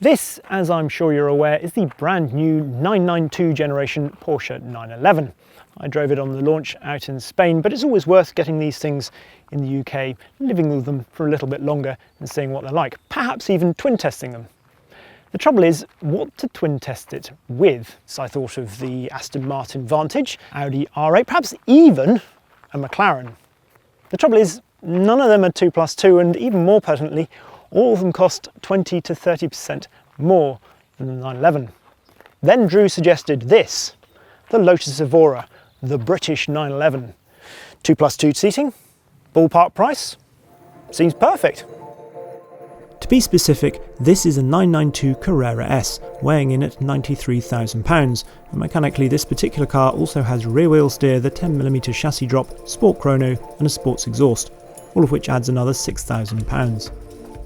This, as I'm sure you're aware, is the brand new 992 generation Porsche 911. I drove it on the launch out in Spain, but it's always worth getting these things in the UK, living with them for a little bit longer and seeing what they're like, perhaps even twin testing them. The trouble is, what to twin test it with? So I thought of the Aston Martin Vantage, Audi R8, perhaps even a McLaren. The trouble is, none of them are 2+2, and even more pertinently, all of them cost 20 to 30% more than the 911. Then Drew suggested this, the Lotus Evora, the British 911. 2+2 seating, ballpark price, seems perfect. To be specific, this is a 992 Carrera S, weighing in at £93,000, and mechanically this particular car also has rear wheel steer, the 10mm chassis drop, sport chrono and a sports exhaust, all of which adds another £6,000.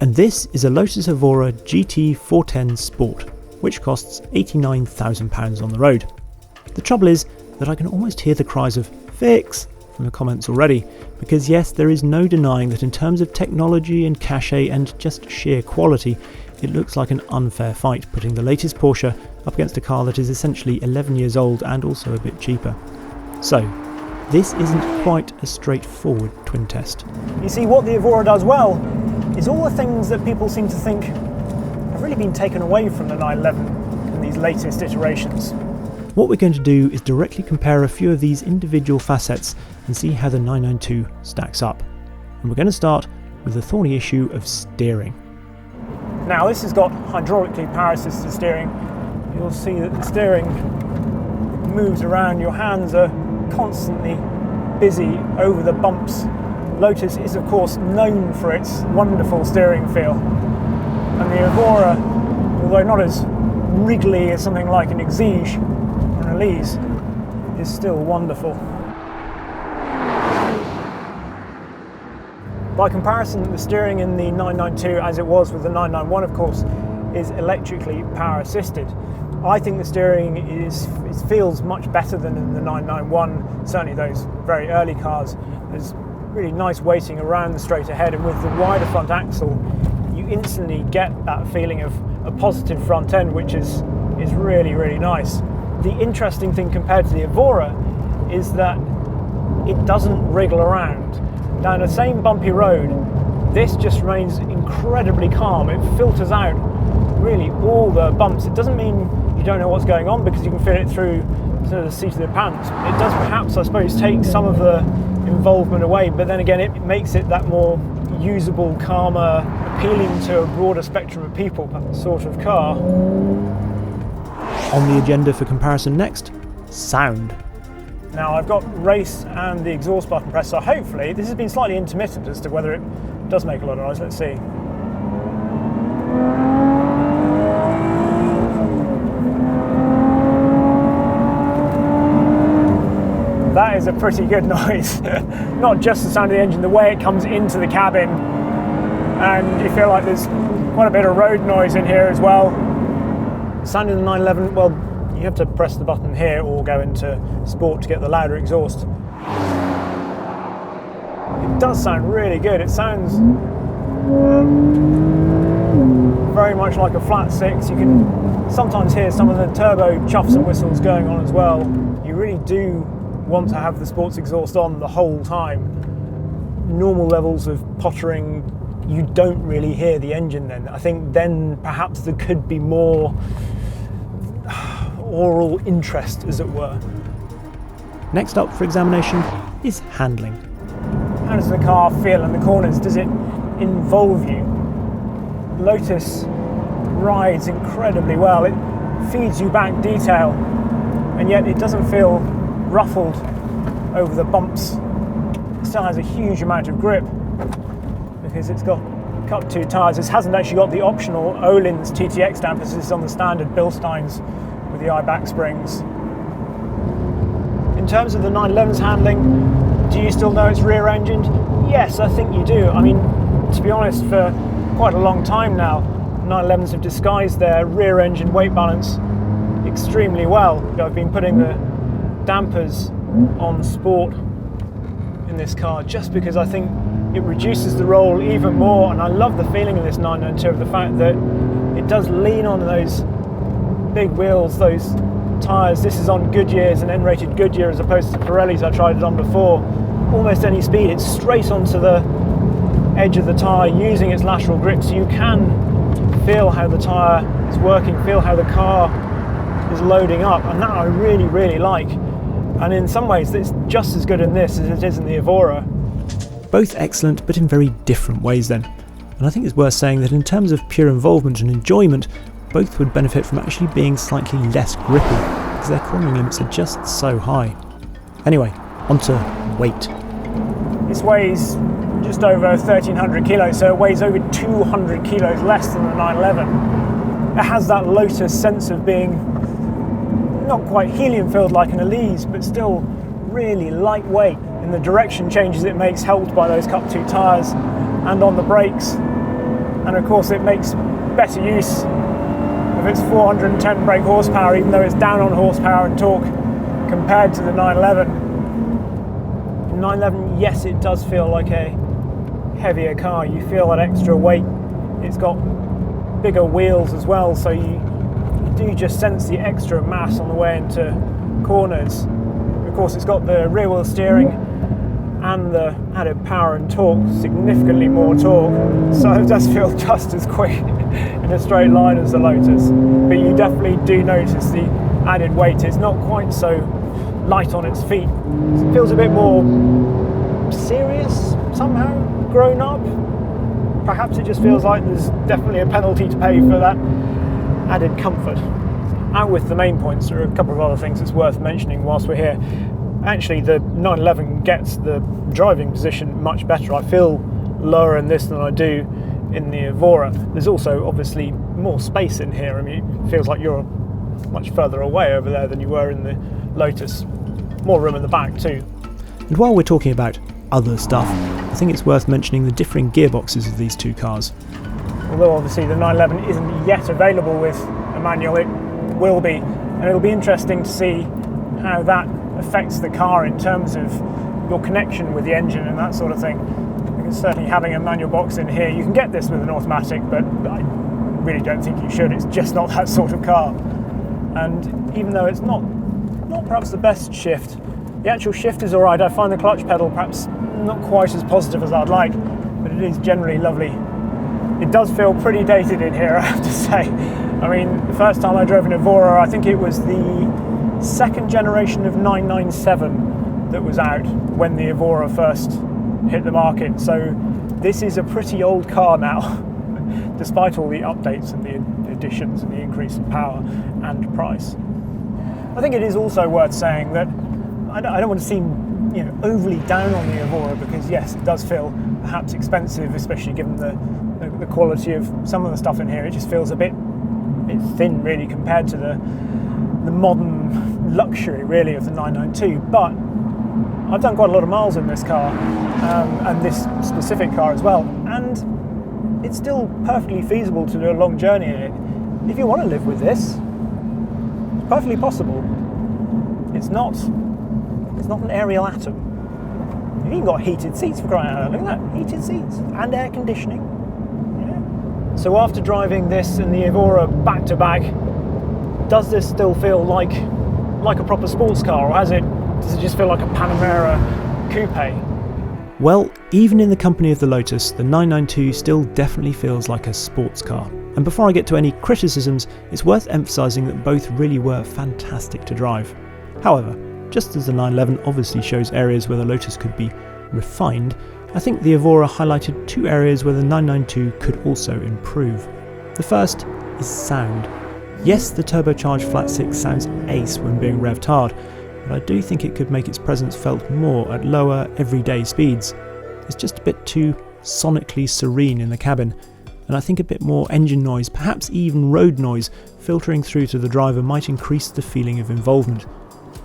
And this is a Lotus Evora GT410 Sport, which costs £89,000 on the road. The trouble is that I can almost hear the cries of "fix" from the comments already, because yes, there is no denying that in terms of technology and cachet and just sheer quality, it looks like an unfair fight putting the latest Porsche up against a car that is essentially 11 years old and also a bit cheaper. So, this isn't quite a straightforward twin test. You see, what the Evora does well is all the things that people seem to think have really been taken away from the 911 in these latest iterations. What we're going to do is directly compare a few of these individual facets and see how the 992 stacks up. And we're going to start with the thorny issue of steering. Now this has got hydraulically power assisted steering. You'll see that the steering moves around, your hands are constantly busy over the bumps. Lotus is of course known for its wonderful steering feel, and the Evora, although not as wriggly as something like an Exige or an Elise, is still wonderful. By comparison, the steering in the 992, as it was with the 991 of course, is electrically power assisted. I think the steering feels much better than in the 991, certainly those very early cars. There's really nice weighting around the straight ahead, and with the wider front axle you instantly get that feeling of a positive front end, which is really, really nice. The interesting thing compared to the Evora is that it doesn't wriggle around. Down the same bumpy road, this just remains incredibly calm. It filters out really all the bumps. It doesn't mean you don't know what's going on, because you can feel it through the seat of the pants. It does perhaps, I suppose, take some of the involvement away, but then again it makes it that more usable, calmer, appealing to a broader spectrum of people sort of car. On the agenda for comparison next, sound. Now I've got race and the exhaust button pressed, so hopefully this has been slightly intermittent as to whether it does make a lot of noise. Let's see. That is a pretty good noise. Not just the sound of the engine, the way it comes into the cabin, and you feel like there's quite a bit of road noise in here as well. The sound in the 911, well, you have to press the button here or go into Sport to get the louder exhaust. It does sound really good. It sounds very much like a flat six. You can sometimes hear some of the turbo chuffs and whistles going on as well. You really do want to have the sports exhaust on the whole time. Normal levels of pottering, you don't really hear the engine then. I think then perhaps there could be more oral interest, as it were. Next up for examination is handling. How does the car feel in the corners? Does it involve you? Lotus rides incredibly well. It feeds you back detail, and yet it doesn't feel ruffled over the bumps. It still has a huge amount of grip because it's got Cup 2 tyres. This hasn't actually got the optional Öhlins TTX dampers. This is on the standard Bilsteins with the I-back springs. In terms of the 911's handling, do you still know it's rear-engined? Yes, I think you do. I mean, to be honest, for quite a long time now, 911s have disguised their rear-engine weight balance extremely well. I've been putting the dampers on Sport in this car just because I think it reduces the roll even more, and I love the feeling of this 992, of the fact that it does lean on those big wheels, those tyres. This is on Goodyear's and N-rated Goodyear as opposed to Pirelli's I tried it on before. Almost any speed, it's straight onto the edge of the tyre using its lateral grip, so you can feel how the tyre is working, feel how the car is loading up, and that I really, really like. And in some ways it's just as good in this as it is in the Evora. Both excellent, but in very different ways then. And I think it's worth saying that in terms of pure involvement and enjoyment, both would benefit from actually being slightly less grippy, because their cornering limits are just so high. Anyway, onto weight. This weighs just over 1,300 kilos, so it weighs over 200 kilos less than the 911. It has that Lotus sense of being not quite helium-filled like an Elise, but still really lightweight in the direction changes it makes, helped by those Cup 2 tyres, and on the brakes. And of course it makes better use of its 410 brake horsepower, even though it's down on horsepower and torque compared to the 911. 911, yes, it does feel like a heavier car. You feel that extra weight. It's got bigger wheels as well, so you do just sense the extra mass on the way into corners. Of course, it's got the rear wheel steering and the added power and torque, significantly more torque, so it does feel just as quick in a straight line as the Lotus. But you definitely do notice the added weight. It's not quite so light on its feet. It feels a bit more serious somehow, grown up. Perhaps it just feels like there's definitely a penalty to pay for that added comfort. Out with the main points, there are a couple of other things that's worth mentioning whilst we're here. Actually, the 911 gets the driving position much better. I feel lower in this than I do in the Evora. There's also obviously more space in here. I mean, it feels like you're much further away over there than you were in the Lotus. More room in the back too. And while we're talking about other stuff, I think it's worth mentioning the differing gearboxes of these two cars. Although obviously the 911 isn't yet available with a manual, it will be. And it'll be interesting to see how that affects the car in terms of your connection with the engine and that sort of thing. Because certainly having a manual box in here, you can get this with an automatic, but I really don't think you should. It's just not that sort of car. And even though it's not perhaps the best shift, the actual shift is alright. I find the clutch pedal perhaps not quite as positive as I'd like, but it is generally lovely. It does feel pretty dated in here, I have to say. I mean, the first time I drove an Evora, I think it was the second generation of 997 that was out when the Evora first hit the market. So this is a pretty old car now, despite all the updates and the additions and the increase in power and price. I think it is also worth saying that I don't want to seem overly down on the Evora, because yes, it does feel perhaps expensive, especially given the quality of some of the stuff in here. It just feels a bit thin really compared to the modern luxury really of the 992. But I've done quite a lot of miles in this car and this specific car as well, and it's still perfectly feasible to do a long journey in it. If you want to live with this, it's perfectly possible. It's not an aerial atom. You've even got heated seats, for crying out loud. Look at that, heated seats and air conditioning. Yeah. So after driving this and the Evora back to back, does this still feel like a proper sports car, or does it just feel like a Panamera coupe? Well, even in the company of the Lotus, the 992 still definitely feels like a sports car. And before I get to any criticisms, it's worth emphasising that both really were fantastic to drive. However, just as the 911 obviously shows areas where the Lotus could be refined, I think the Evora highlighted two areas where the 992 could also improve. The first is sound. Yes, the turbocharged flat six sounds ace when being revved hard, but I do think it could make its presence felt more at lower, everyday speeds. It's just a bit too sonically serene in the cabin, and I think a bit more engine noise, perhaps even road noise, filtering through to the driver might increase the feeling of involvement.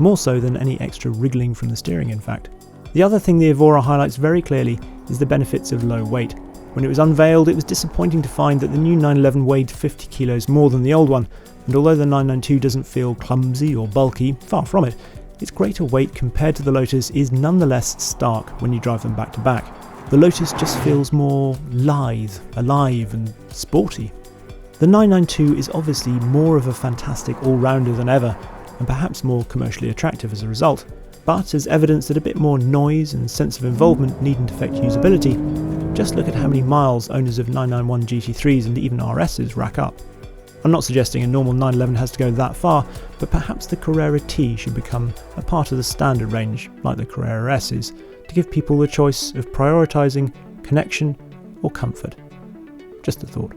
More so than any extra wriggling from the steering, in fact. The other thing the Evora highlights very clearly is the benefits of low weight. When it was unveiled, it was disappointing to find that the new 911 weighed 50 kilos more than the old one, and although the 992 doesn't feel clumsy or bulky, far from it, its greater weight compared to the Lotus is nonetheless stark when you drive them back to back. The Lotus just feels more lithe, alive and sporty. The 992 is obviously more of a fantastic all-rounder than ever, and perhaps more commercially attractive as a result. But as evidence that a bit more noise and sense of involvement needn't affect usability, just look at how many miles owners of 991 GT3s and even RSs rack up. I'm not suggesting a normal 911 has to go that far, but perhaps the Carrera T should become a part of the standard range, like the Carrera S is, to give people the choice of prioritising connection or comfort. Just a thought.